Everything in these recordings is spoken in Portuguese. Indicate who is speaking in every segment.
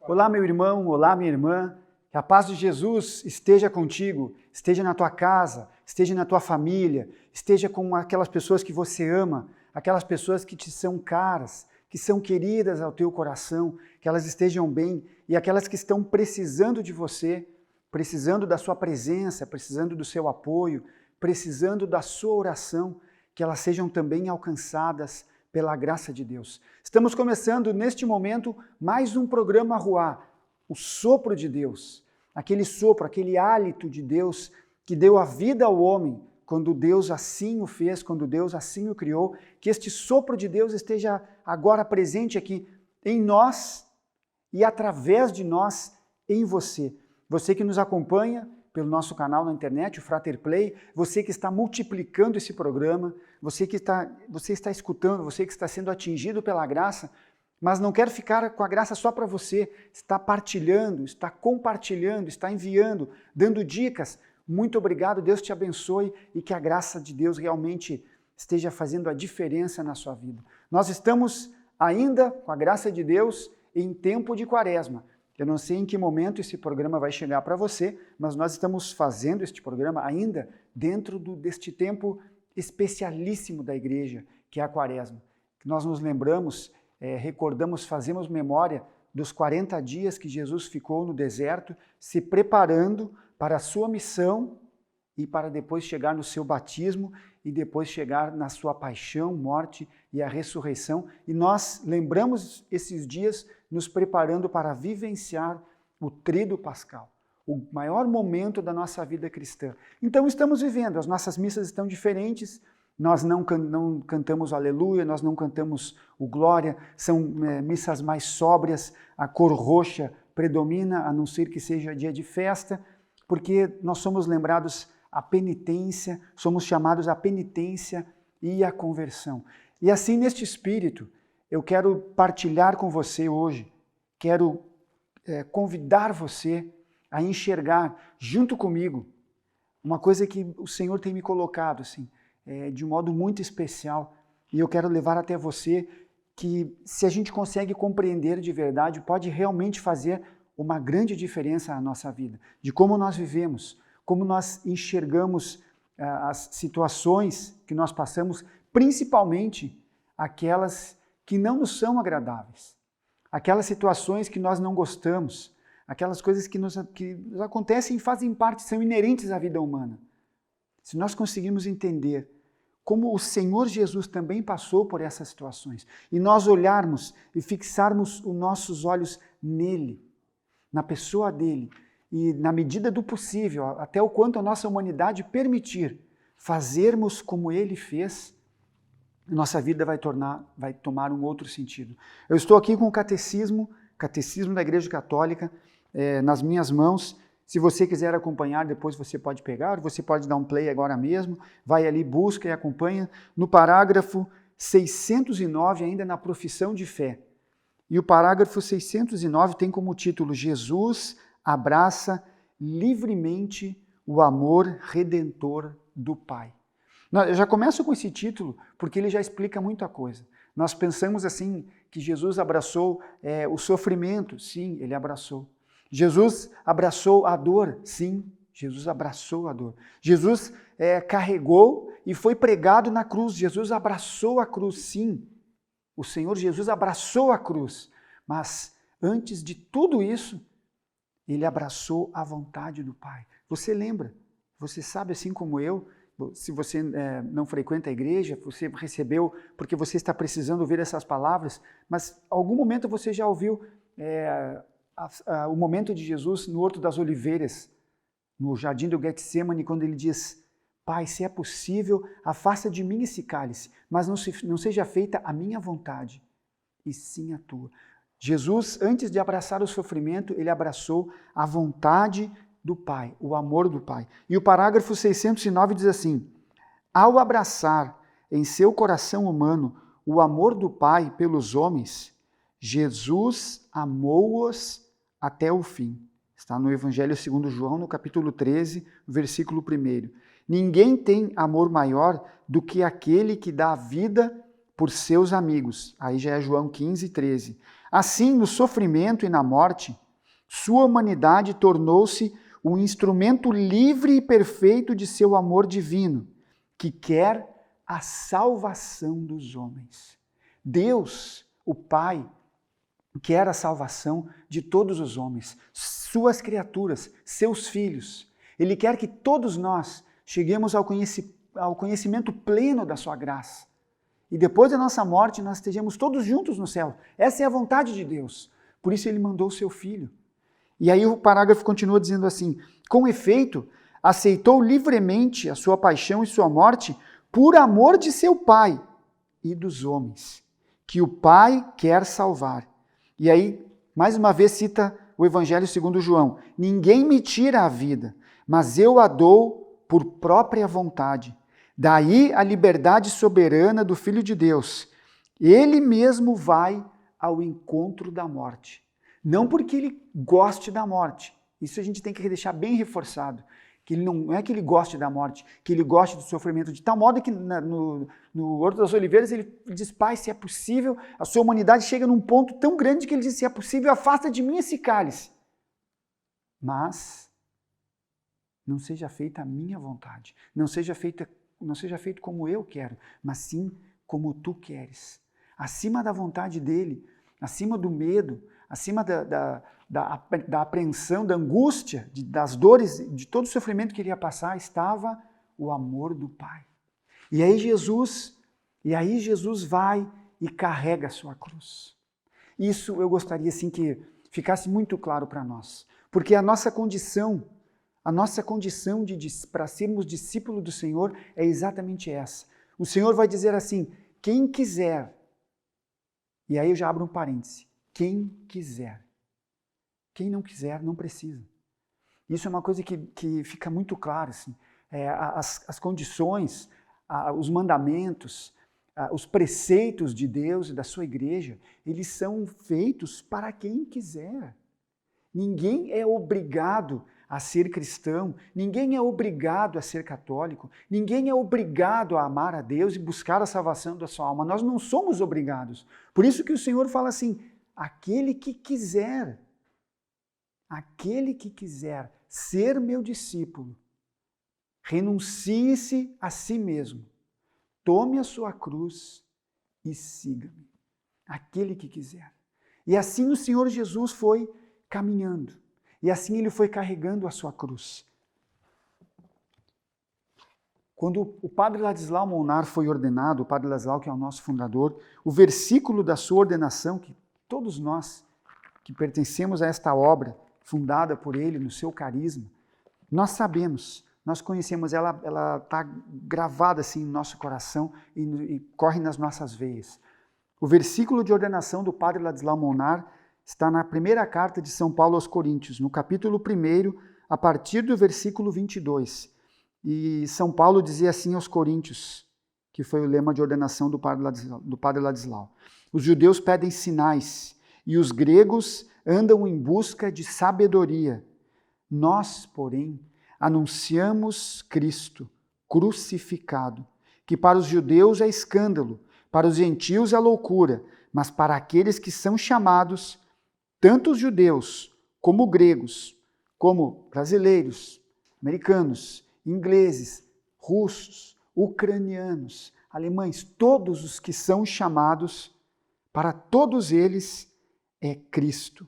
Speaker 1: Olá, meu irmão, olá, minha irmã. Que a paz de Jesus esteja contigo, esteja na tua casa, esteja na tua família, esteja com aquelas pessoas que você ama, aquelas pessoas que te são caras, que são queridas ao teu coração, que elas estejam bem e aquelas que estão precisando de você, precisando da sua presença, precisando do seu apoio, precisando da sua oração, que elas sejam também alcançadas pela graça de Deus. Estamos começando neste momento mais um programa Ruá, o sopro de Deus, aquele sopro, aquele hálito de Deus que deu a vida ao homem quando Deus assim o fez, quando Deus assim o criou, que este sopro de Deus esteja agora presente aqui em nós e através de nós em você. Você que nos acompanha pelo nosso canal na internet, o Frater Play, você que está multiplicando esse programa, você está escutando, você que está sendo atingido pela graça, mas não quer ficar com a graça só para você, está partilhando, está compartilhando, está enviando, dando dicas. Muito obrigado, Deus te abençoe e que a graça de Deus realmente esteja fazendo a diferença na sua vida. Nós estamos ainda, com a graça de Deus, em tempo de quaresma. Eu não sei em que momento esse programa vai chegar para você, mas nós estamos fazendo este programa ainda dentro deste tempo especialíssimo da igreja, que é a quaresma. Nós nos lembramos, recordamos, fazemos memória dos 40 dias que Jesus ficou no deserto, se preparando para a sua missão e para depois chegar no seu batismo e depois chegar na sua paixão, morte e a ressurreição. E nós lembramos esses dias nos preparando para vivenciar o tríduo pascal, o maior momento da nossa vida cristã. Então estamos vivendo, as nossas missas estão diferentes, nós não cantamos o Aleluia, nós não cantamos o Glória, são missas mais sóbrias, a cor roxa predomina, a não ser que seja dia de festa, porque nós somos lembrados à penitência, somos chamados à penitência e à conversão. E assim, neste espírito, eu quero partilhar com você hoje, quero convidar você a enxergar junto comigo uma coisa que o Senhor tem me colocado assim, de um modo muito especial, e eu quero levar até você que, se a gente consegue compreender de verdade, pode realmente fazer uma grande diferença na nossa vida, de como nós vivemos, como nós enxergamos as situações que nós passamos, principalmente aquelas que não nos são agradáveis, aquelas situações que nós não gostamos, aquelas coisas que nos acontecem e fazem parte, são inerentes à vida humana. Se nós conseguirmos entender como o Senhor Jesus também passou por essas situações, e nós olharmos e fixarmos os nossos olhos nele, na pessoa dele, e na medida do possível, até o quanto a nossa humanidade permitir, fazermos como ele fez, nossa vida vai tomar um outro sentido. Eu estou aqui com o Catecismo da Igreja Católica, nas minhas mãos. Se você quiser acompanhar, depois você pode pegar, você pode dar um play agora mesmo, vai ali, busca e acompanha. No parágrafo 609, ainda na profissão de fé. E o parágrafo 609 tem como título: Jesus abraça livremente o amor redentor do Pai. Eu já começo com esse título porque ele já explica muita coisa. Nós pensamos assim, que Jesus abraçou o sofrimento. Sim, ele abraçou. Jesus abraçou a dor. Sim, Jesus abraçou a dor. Jesus carregou e foi pregado na cruz. Jesus abraçou a cruz. Sim, o Senhor Jesus abraçou a cruz. Mas antes de tudo isso, ele abraçou a vontade do Pai. Você lembra? Você sabe, assim como eu, se você não frequenta a igreja, você recebeu porque você está precisando ouvir essas palavras, mas algum momento você já ouviu o momento de Jesus no Horto das Oliveiras, no Jardim do Getsemane, quando ele diz: Pai, se é possível, afasta de mim esse cálice, mas não seja feita a minha vontade, e sim a tua. Jesus, antes de abraçar o sofrimento, ele abraçou a vontade do Pai, o amor do Pai. E o parágrafo 609 diz assim: ao abraçar em seu coração humano o amor do Pai pelos homens, Jesus amou-os até o fim. Está no Evangelho segundo João, no capítulo 13, versículo 1. Ninguém tem amor maior do que aquele que dá a vida por seus amigos. Aí já é João 15, 13. Assim, no sofrimento e na morte, sua humanidade tornou-se o instrumento livre e perfeito de seu amor divino, que quer a salvação dos homens. Deus, o Pai, quer a salvação de todos os homens, suas criaturas, seus filhos. Ele quer que todos nós cheguemos ao conhecimento pleno da sua graça. E depois da nossa morte, nós estejamos todos juntos no céu. Essa é a vontade de Deus. Por isso ele mandou o seu Filho. E aí o parágrafo continua dizendo assim: com efeito, aceitou livremente a sua paixão e sua morte por amor de seu Pai e dos homens, que o Pai quer salvar. E aí, mais uma vez, cita o Evangelho segundo João: ninguém me tira a vida, mas eu a dou por própria vontade. Daí a liberdade soberana do Filho de Deus. Ele mesmo vai ao encontro da morte. Não porque ele goste da morte. Isso a gente tem que deixar bem reforçado. Que ele não é que ele goste da morte, que ele goste do sofrimento, de tal modo que no Horto das Oliveiras ele diz: Pai, se é possível, a sua humanidade chega num ponto tão grande que ele diz: se é possível, afasta de mim esse cálice. Mas não seja feita a minha vontade, não seja feito como eu quero, mas sim como tu queres. Acima da vontade dele, acima do medo, acima da apreensão, da angústia, das dores, de todo o sofrimento que ele ia passar, estava o amor do Pai. E aí Jesus vai e carrega a sua cruz. Isso eu gostaria assim que ficasse muito claro para nós, porque a nossa condição para sermos discípulos do Senhor é exatamente essa. O Senhor vai dizer assim: quem quiser, e aí eu já abro um parêntese, quem quiser. Quem não quiser, não precisa. Isso é uma coisa que fica muito claro. Assim. As condições, os mandamentos, os preceitos de Deus e da sua igreja, eles são feitos para quem quiser. Ninguém é obrigado a ser cristão, ninguém é obrigado a ser católico, ninguém é obrigado a amar a Deus e buscar a salvação da sua alma. Nós não somos obrigados. Por isso que o Senhor fala assim: aquele que quiser ser meu discípulo, renuncie-se a si mesmo, tome a sua cruz e siga-me. Aquele que quiser. E assim o Senhor Jesus foi caminhando. E assim ele foi carregando a sua cruz. Quando o padre Ladislau Molnar foi ordenado, o padre Ladislau, que é o nosso fundador, o versículo da sua ordenação, que todos nós que pertencemos a esta obra, fundada por ele no seu carisma, nós sabemos, nós conhecemos, ela está gravada assim no nosso coração e corre nas nossas veias. O versículo de ordenação do padre Ladislau Molnar está na primeira carta de São Paulo aos Coríntios, no capítulo 1, a partir do versículo 22. E São Paulo dizia assim aos Coríntios, que foi o lema de ordenação do padre Ladislau: os judeus pedem sinais e os gregos andam em busca de sabedoria. Nós, porém, anunciamos Cristo crucificado, que para os judeus é escândalo, para os gentios é loucura, mas para aqueles que são chamados, tanto os judeus como gregos, como brasileiros, americanos, ingleses, russos, ucranianos, alemães, todos os que são chamados, para todos eles é Cristo,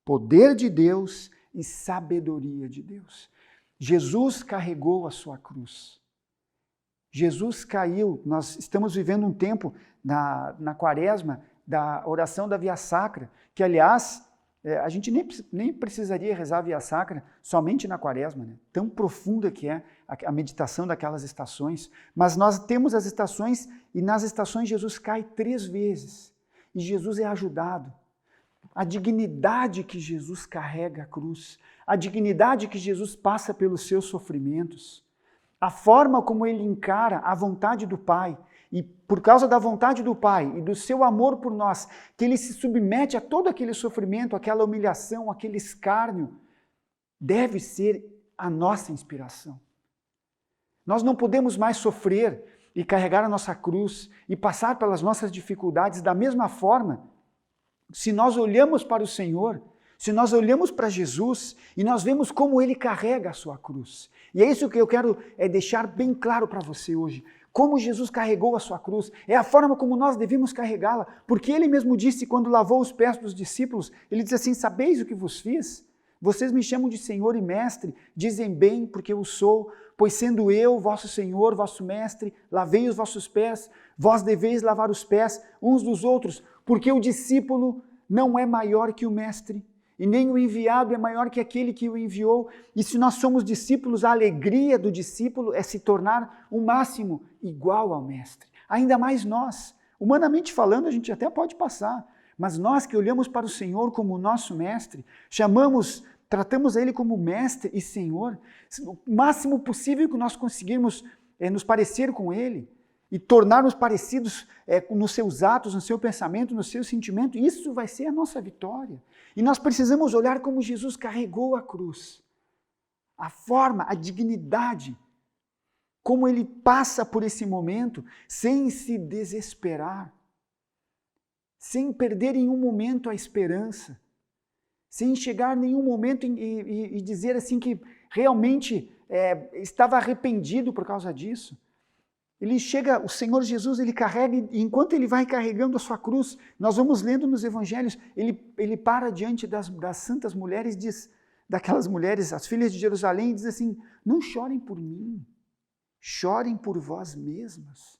Speaker 1: poder de Deus e sabedoria de Deus. Jesus carregou a sua cruz. Jesus caiu. Nós estamos vivendo um tempo na quaresma da oração da Via Sacra, que aliás, a gente nem precisaria rezar a Via Sacra somente na quaresma, né? Tão profunda que é a meditação daquelas estações. Mas nós temos as estações e nas estações Jesus cai 3 vezes. E Jesus é ajudado. A dignidade que Jesus carrega a cruz, a dignidade que Jesus passa pelos seus sofrimentos, a forma como ele encara a vontade do Pai, e por causa da vontade do Pai e do seu amor por nós, que ele se submete a todo aquele sofrimento, aquela humilhação, aquele escárnio, deve ser a nossa inspiração. Nós não podemos mais sofrer e carregar a nossa cruz e passar pelas nossas dificuldades da mesma forma se nós olhamos para o Senhor, se nós olhamos para Jesus e nós vemos como Ele carrega a sua cruz. E é isso que eu quero deixar bem claro para você hoje. Como Jesus carregou a sua cruz, é a forma como nós devemos carregá-la, porque Ele mesmo disse, quando lavou os pés dos discípulos, Ele disse assim, sabeis o que vos fiz? Vocês me chamam de Senhor e Mestre, dizem bem, porque eu sou, pois sendo eu, vosso Senhor, vosso Mestre, lavei os vossos pés, vós deveis lavar os pés uns dos outros, porque o discípulo não é maior que o Mestre, e nem o enviado é maior que aquele que o enviou. E se nós somos discípulos, a alegria do discípulo é se tornar o máximo igual ao Mestre. Ainda mais nós. Humanamente falando, a gente até pode passar, mas nós que olhamos para o Senhor como o nosso Mestre, tratamos Ele como Mestre e Senhor, o máximo possível que nós conseguirmos nos parecer com Ele, e tornar-nos parecidos nos seus atos, no seu pensamento, no seu sentimento, isso vai ser a nossa vitória. E nós precisamos olhar como Jesus carregou a cruz. A forma, a dignidade, como Ele passa por esse momento sem se desesperar, sem perder em um momento a esperança, sem chegar em nenhum momento e dizer assim que realmente estava arrependido por causa disso. Ele chega, o Senhor Jesus, ele carrega, e enquanto ele vai carregando a sua cruz, nós vamos lendo nos evangelhos, ele para diante das santas mulheres, diz, daquelas mulheres, as filhas de Jerusalém, e diz assim, não chorem por mim, chorem por vós mesmas.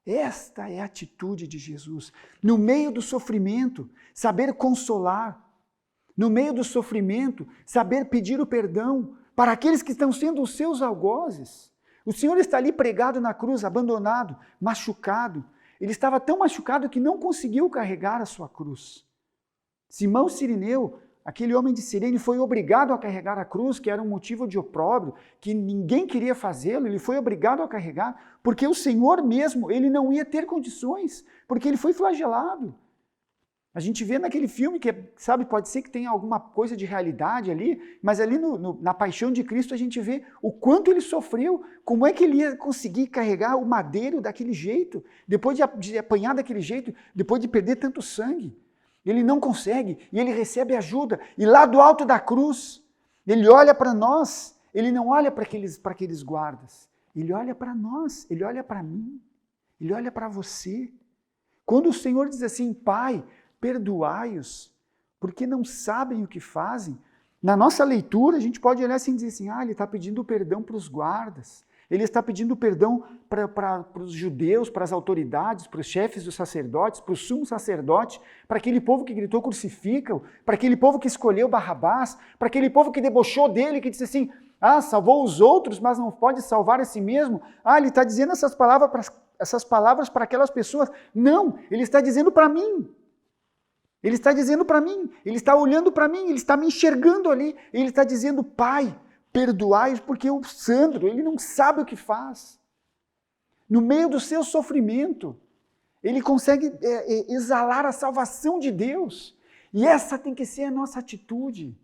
Speaker 1: Esta é a atitude de Jesus. No meio do sofrimento, saber consolar. No meio do sofrimento, saber pedir o perdão para aqueles que estão sendo os seus algozes. O Senhor está ali pregado na cruz, abandonado, machucado. Ele estava tão machucado que não conseguiu carregar a sua cruz. Simão Cirineu, aquele homem de Cirene, foi obrigado a carregar a cruz, que era um motivo de opróbrio, que ninguém queria fazê-lo, ele foi obrigado a carregar, porque o Senhor mesmo, ele não ia ter condições, porque ele foi flagelado. A gente vê naquele filme que, sabe, pode ser que tenha alguma coisa de realidade ali, mas ali na paixão de Cristo a gente vê o quanto ele sofreu, como é que ele ia conseguir carregar o madeiro daquele jeito, depois de apanhar daquele jeito, depois de perder tanto sangue. Ele não consegue e ele recebe ajuda. E lá do alto da cruz, ele olha para nós, ele não olha para aqueles guardas, ele olha para nós, ele olha para mim, ele olha para você. Quando o Senhor diz assim, Pai, perdoai-os, porque não sabem o que fazem. Na nossa leitura, a gente pode olhar assim e dizer assim, ele está pedindo perdão para os guardas, ele está pedindo perdão para os judeus, para as autoridades, para os chefes dos sacerdotes, para o sumo sacerdote, para aquele povo que gritou crucifica-o, para aquele povo que escolheu Barrabás, para aquele povo que debochou dele, que disse assim, salvou os outros, mas não pode salvar a si mesmo. Ele está dizendo essas palavras para aquelas pessoas. Não, ele está dizendo para mim. Ele está dizendo para mim, ele está olhando para mim, ele está me enxergando ali, ele está dizendo, Pai, perdoai-os, porque o Sandro, ele não sabe o que faz. No meio do seu sofrimento, ele consegue exalar a salvação de Deus. E essa tem que ser a nossa atitude.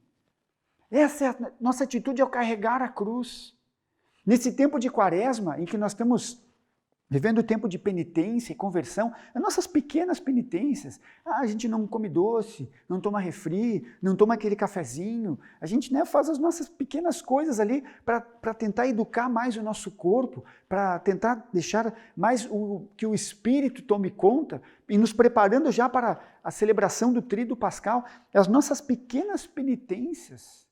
Speaker 1: Essa é a nossa atitude ao carregar a cruz. Nesse tempo de quaresma, em que nós estamos vivendo o tempo de penitência e conversão, as nossas pequenas penitências, a gente não come doce, não toma refri, não toma aquele cafezinho, a gente faz as nossas pequenas coisas ali para tentar educar mais o nosso corpo, para tentar deixar mais que o Espírito tome conta, e nos preparando já para a celebração do Tríduo Pascal. As nossas pequenas penitências,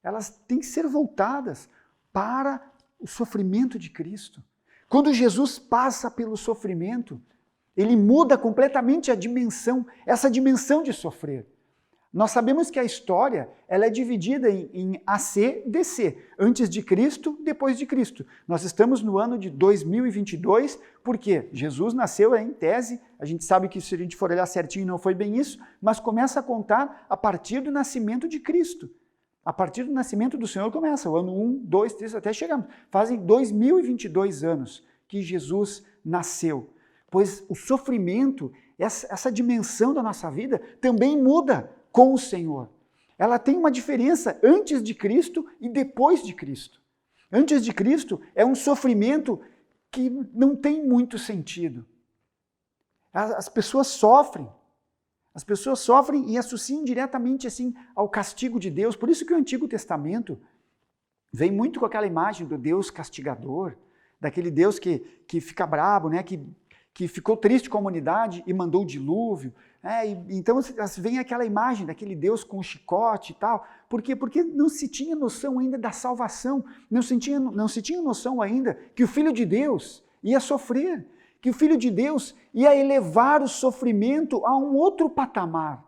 Speaker 1: elas têm que ser voltadas para o sofrimento de Cristo. Quando Jesus passa pelo sofrimento, ele muda completamente a dimensão, essa dimensão de sofrer. Nós sabemos que a história ela é dividida em AC, DC, antes de Cristo, depois de Cristo. Nós estamos no ano de 2022, porque Jesus nasceu em tese, a gente sabe que se a gente for olhar certinho não foi bem isso, mas começa a contar a partir do nascimento de Cristo. A partir do nascimento do Senhor começa, o ano 1, 2, 3, até chegamos. Fazem 2022 anos que Jesus nasceu. Pois o sofrimento, essa dimensão da nossa vida, também muda com o Senhor. Ela tem uma diferença antes de Cristo e depois de Cristo. Antes de Cristo é um sofrimento que não tem muito sentido. As pessoas sofrem. As pessoas sofrem e associam diretamente assim ao castigo de Deus. Por isso que o Antigo Testamento vem muito com aquela imagem do Deus castigador, daquele Deus que fica bravo, né? que ficou triste com a humanidade e mandou o dilúvio. Então vem aquela imagem daquele Deus com o chicote e tal. Por quê? Porque não se tinha noção ainda da salvação, não se tinha noção ainda que o Filho de Deus ia sofrer, que o Filho de Deus ia elevar o sofrimento a um outro patamar.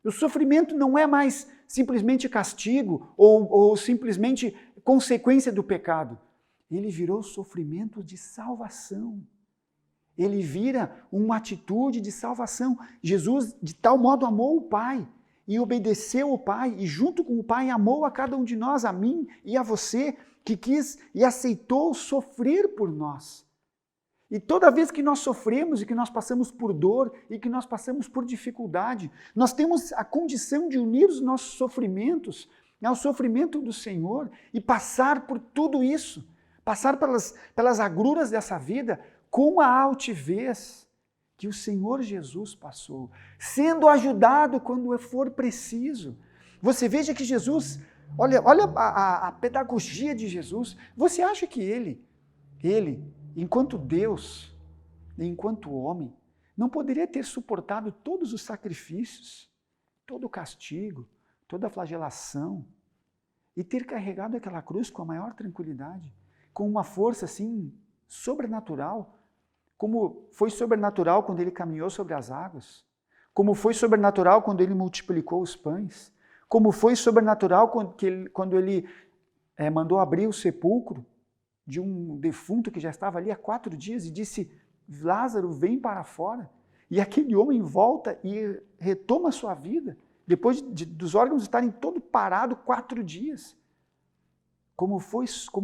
Speaker 1: O sofrimento não é mais simplesmente castigo ou simplesmente consequência do pecado. Ele virou sofrimento de salvação. Ele vira uma atitude de salvação. Jesus, de tal modo, amou o Pai e obedeceu o Pai, e junto com o Pai amou a cada um de nós, a mim e a você, que quis e aceitou sofrer por nós. E toda vez que nós sofremos e que nós passamos por dor e que nós passamos por dificuldade, nós temos a condição de unir os nossos sofrimentos ao sofrimento do Senhor e passar por tudo isso, passar pelas agruras dessa vida com a altivez que o Senhor Jesus passou, sendo ajudado quando for preciso. Você veja que Jesus, olha a pedagogia de Jesus. Você acha que ele, enquanto Deus, enquanto homem, não poderia ter suportado todos os sacrifícios, todo o castigo, toda a flagelação, e ter carregado aquela cruz com a maior tranquilidade, com uma força assim sobrenatural, como foi sobrenatural quando ele caminhou sobre as águas, como foi sobrenatural quando ele multiplicou os pães, como foi sobrenatural quando ele mandou abrir o sepulcro de um defunto que já estava ali há 4 dias e disse: Lázaro, vem para fora. E aquele homem volta e retoma a sua vida, depois dos órgãos estarem todo parado 4 dias. Como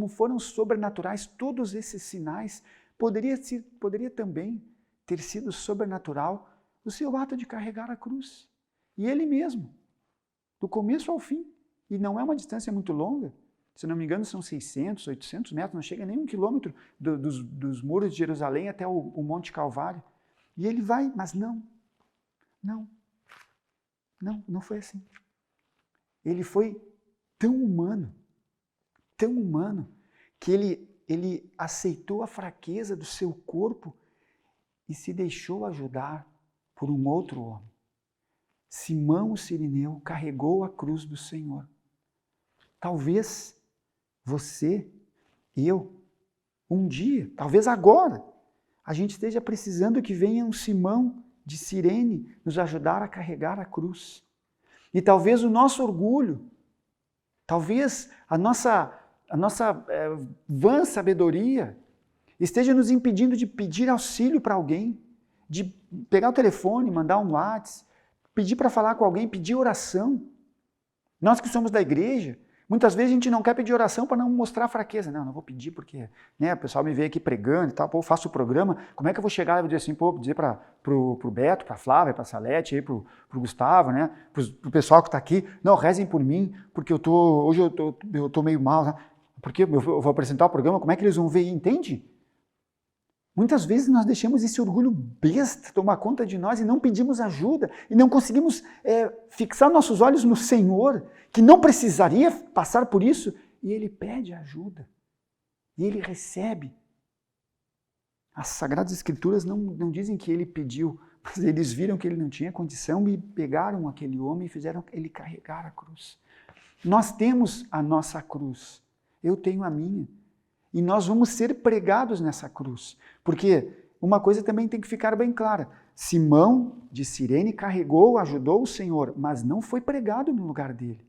Speaker 1: foram sobrenaturais todos esses sinais, poderia também ter sido sobrenatural o seu ato de carregar a cruz. E ele mesmo, do começo ao fim, e não é uma distância muito longa, se não me engano são 600, 800 metros, não chega nem 1 quilômetro dos muros de Jerusalém até o Monte Calvário. E ele vai, mas não foi assim. Ele foi tão humano, que ele aceitou a fraqueza do seu corpo e se deixou ajudar por um outro homem. Simão o Cirineu carregou a cruz do Senhor. Talvez você, eu, um dia, talvez agora, a gente esteja precisando que venha um Simão de Cirene nos ajudar a carregar a cruz. E talvez o nosso orgulho, talvez a nossa vã sabedoria esteja nos impedindo de pedir auxílio para alguém, de pegar o telefone, mandar um WhatsApp, pedir para falar com alguém, pedir oração. Nós que somos da igreja, muitas vezes a gente não quer pedir oração para não mostrar fraqueza. Não vou pedir porque o pessoal me vê aqui pregando e tal, eu faço o programa, como é que eu vou chegar e vou dizer assim, dizer para o Beto, para a Flávia, para a Salete, para o Gustavo, para o pessoal que está aqui, não, rezem por mim, porque hoje eu tô meio mal, né? Porque eu vou apresentar o programa, como é que eles vão ver? Entende? Muitas vezes nós deixamos esse orgulho besta tomar conta de nós e não pedimos ajuda, e não conseguimos fixar nossos olhos no Senhor, que não precisaria passar por isso, e Ele pede ajuda, e Ele recebe. As Sagradas Escrituras não dizem que Ele pediu, mas eles viram que Ele não tinha condição e pegaram aquele homem e fizeram Ele carregar a cruz. Nós temos a nossa cruz, eu tenho a minha. E nós vamos ser pregados nessa cruz. Porque uma coisa também tem que ficar bem clara. Simão de Cirene carregou, ajudou o Senhor, mas não foi pregado no lugar dele.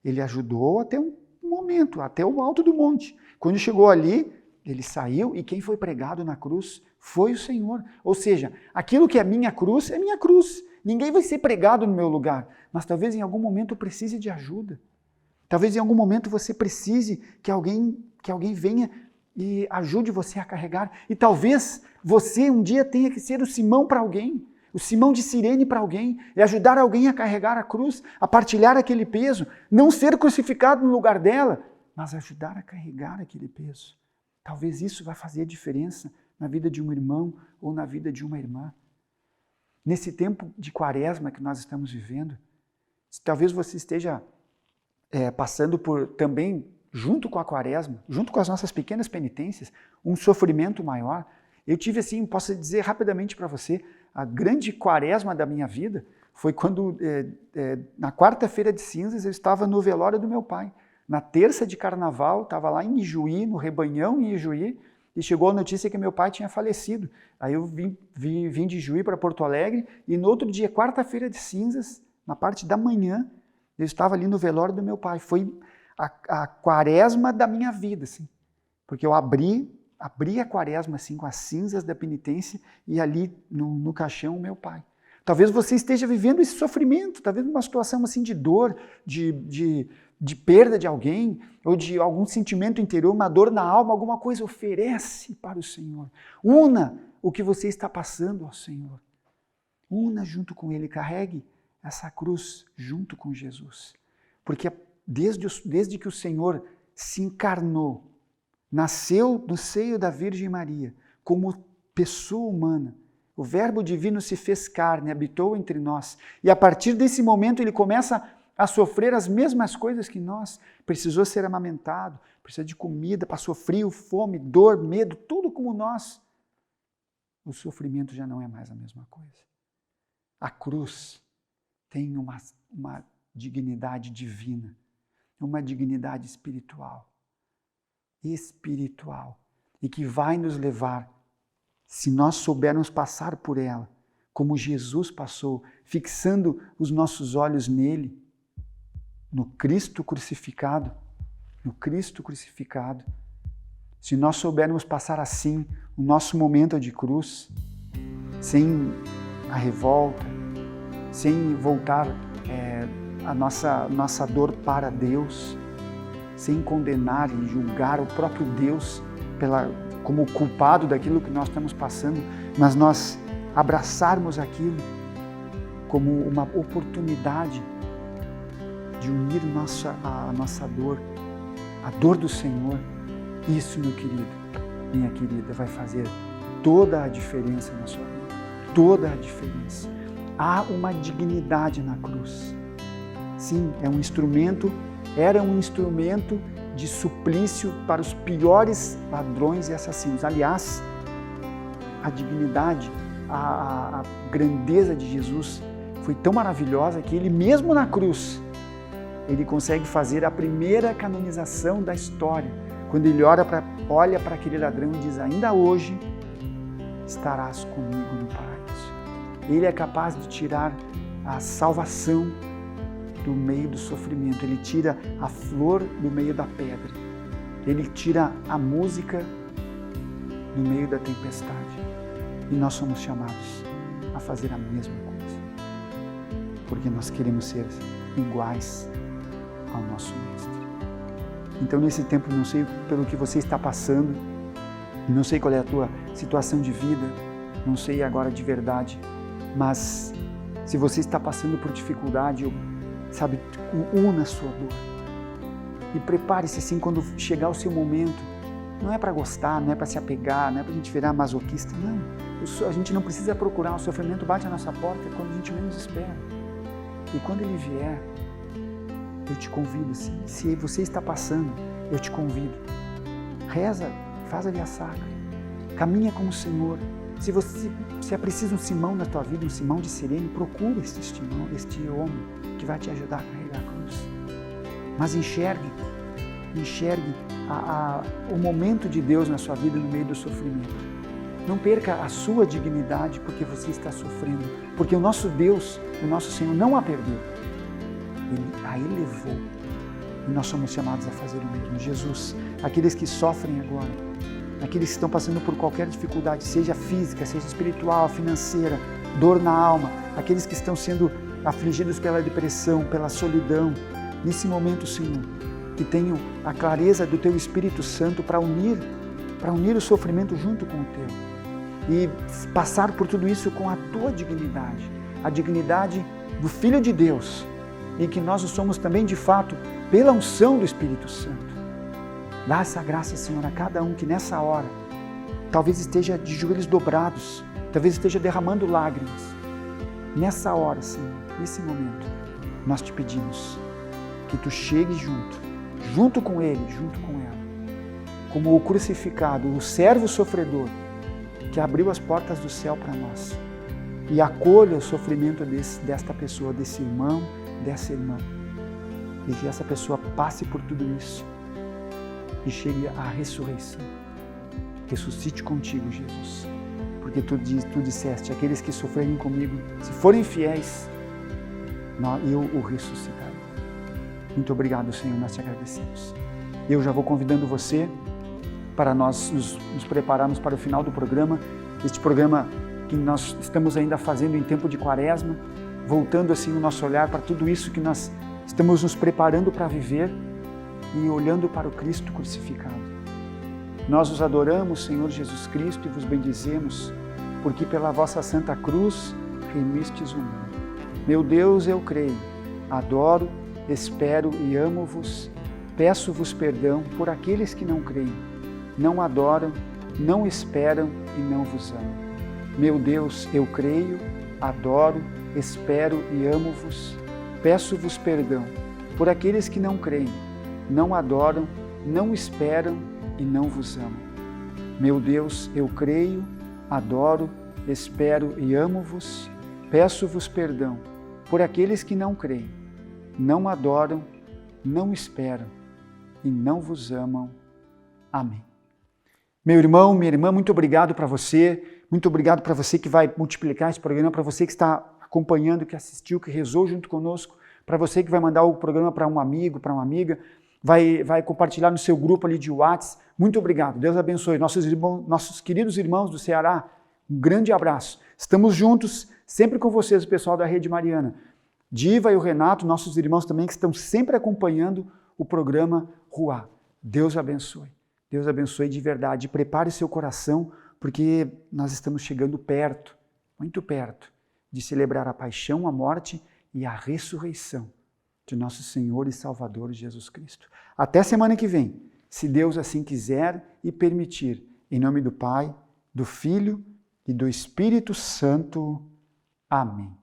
Speaker 1: Ele ajudou até um momento, até o alto do monte. Quando chegou ali, ele saiu e quem foi pregado na cruz foi o Senhor. Ou seja, aquilo que é minha cruz é minha cruz. Ninguém vai ser pregado no meu lugar. Mas talvez em algum momento eu precise de ajuda. Talvez em algum momento você precise que alguém venha e ajude você a carregar. E talvez você um dia tenha que ser o Simão para alguém, o Simão de Cirene para alguém, e ajudar alguém a carregar a cruz, a partilhar aquele peso, não ser crucificado no lugar dela, mas ajudar a carregar aquele peso. Talvez isso vai fazer diferença na vida de um irmão ou na vida de uma irmã. nesse tempo de quaresma que nós estamos vivendo, talvez você esteja passando por também, junto com a quaresma, junto com as nossas pequenas penitências, um sofrimento maior. Eu tive assim, posso dizer rapidamente para você, a grande quaresma da minha vida foi quando, na quarta-feira de cinzas, eu estava no velório do meu pai. Na terça de carnaval, estava lá em Ijuí, no Rebanhão em Ijuí, e chegou a notícia que meu pai tinha falecido. Aí eu vim de Ijuí para Porto Alegre, e no outro dia, quarta-feira de cinzas, na parte da manhã, eu estava ali no velório do meu pai. Foi a quaresma da minha vida, assim, porque eu abri a quaresma assim, com as cinzas da penitência e ali no caixão o meu pai. Talvez você esteja vivendo esse sofrimento, talvez uma situação assim de dor, de perda de alguém, ou de algum sentimento interior, uma dor na alma, alguma coisa. Oferece para o Senhor. Una o que você está passando ao Senhor. Una junto com Ele, carregue essa cruz junto com Jesus. Porque desde que o Senhor se encarnou, nasceu no seio da Virgem Maria, como pessoa humana, o Verbo divino se fez carne, habitou entre nós, e a partir desse momento ele começa a sofrer as mesmas coisas que nós, precisou ser amamentado, precisa de comida, passou frio, fome, dor, medo, tudo como nós. O sofrimento já não é mais a mesma coisa. A cruz tem uma dignidade divina, uma dignidade espiritual, e que vai nos levar, se nós soubermos passar por ela, como Jesus passou, fixando os nossos olhos nele, no Cristo crucificado, se nós soubermos passar assim o nosso momento de cruz, sem a revolta, sem voltar a nossa dor para Deus, sem condenar e julgar o próprio Deus como culpado daquilo que nós estamos passando, mas nós abraçarmos aquilo como uma oportunidade de unir a nossa dor, a dor do Senhor. Isso, meu querido, minha querida, vai fazer toda a diferença na sua vida. Toda a diferença. Há uma dignidade na cruz. Sim, era um instrumento de suplício para os piores ladrões e assassinos. Aliás, a dignidade, a grandeza de Jesus foi tão maravilhosa que ele mesmo na cruz, ele consegue fazer a primeira canonização da história, quando ele olha para aquele ladrão e diz: ainda hoje estarás comigo no paraíso. Ele é capaz de tirar a salvação do meio do sofrimento, ele tira a flor do meio da pedra, ele tira a música do meio da tempestade. E nós somos chamados a fazer a mesma coisa, porque nós queremos ser iguais ao nosso Mestre. Então, nesse tempo, não sei pelo que você está passando, não sei qual é a tua situação de vida, não sei agora de verdade, mas se você está passando por dificuldade, una a sua dor. E prepare-se assim, quando chegar o seu momento, não é para gostar, não é para se apegar, não é para a gente virar masoquista, não. A gente não precisa procurar, o sofrimento bate à nossa porta quando a gente menos espera. E quando ele vier, eu te convido, assim, se você está passando, eu te convido. Reza, faz a via sacra, caminha com o Senhor. Se é preciso um Simão na tua vida, um Simão de Cirene, procura este homem que vai te ajudar a carregar a cruz. Mas enxergue o momento de Deus na sua vida no meio do sofrimento. Não perca a sua dignidade porque você está sofrendo, porque o nosso Deus, o nosso Senhor, não a perdeu. Ele a elevou. E nós somos chamados a fazer o mesmo. Jesus, aqueles que sofrem agora, aqueles que estão passando por qualquer dificuldade, seja física, seja espiritual, financeira, dor na alma, aqueles que estão sendo afligidos pela depressão, pela solidão, nesse momento, Senhor, que tenham a clareza do Teu Espírito Santo para unir o sofrimento junto com o Teu e passar por tudo isso com a Tua dignidade, a dignidade do Filho de Deus, e que nós o somos também de fato pela unção do Espírito Santo. Dá essa graça, Senhor, a cada um que nessa hora talvez esteja de joelhos dobrados, talvez esteja derramando lágrimas, nessa hora, Senhor, nesse momento, nós te pedimos que tu chegues junto com ele, junto com ela, como o crucificado, o servo sofredor, que abriu as portas do céu para nós, e acolha o sofrimento desta pessoa, desse irmão, dessa irmã, e que essa pessoa passe por tudo isso e chegue à ressurreição. Ressuscite contigo, Jesus, porque tu disseste, aqueles que sofrerem comigo, se forem fiéis, eu o ressuscitarei. Muito obrigado, Senhor, nós te agradecemos. Eu já vou convidando você para nós nos prepararmos para o final do programa, este programa que nós estamos ainda fazendo em tempo de Quaresma, voltando assim o nosso olhar para tudo isso que nós estamos nos preparando para viver e olhando para o Cristo crucificado. Nós os adoramos, Senhor Jesus Cristo, e vos bendizemos, porque pela vossa santa cruz remistes o mundo. Meu Deus, eu creio, adoro, espero e amo-vos, peço-vos perdão por aqueles que não creem, não adoram, não esperam e não vos amam. Meu Deus, eu creio, adoro, espero e amo-vos, peço-vos perdão por aqueles que não creem, não adoram, não esperam e não vos amam. Meu Deus, eu creio, adoro, espero e amo-vos, peço-vos perdão por aqueles que não creem, não adoram, não esperam e não vos amam. Amém. Meu irmão, minha irmã, muito obrigado para você, muito obrigado para você que vai multiplicar esse programa, para você que está acompanhando, que assistiu, que rezou junto conosco, para você que vai mandar o programa para um amigo, para uma amiga, vai compartilhar no seu grupo ali de WhatsApp. Muito obrigado, Deus abençoe. Nossos queridos irmãos do Ceará, um grande abraço. Estamos juntos, sempre com vocês, o pessoal da Rede Mariana. Diva e o Renato, nossos irmãos também, que estão sempre acompanhando o programa Ruá. Deus abençoe. Deus abençoe de verdade. Prepare seu coração, porque nós estamos chegando perto, muito perto, de celebrar a paixão, a morte e a ressurreição de nosso Senhor e Salvador Jesus Cristo. Até semana que vem, se Deus assim quiser e permitir. Em nome do Pai, do Filho e do Espírito Santo. Amém.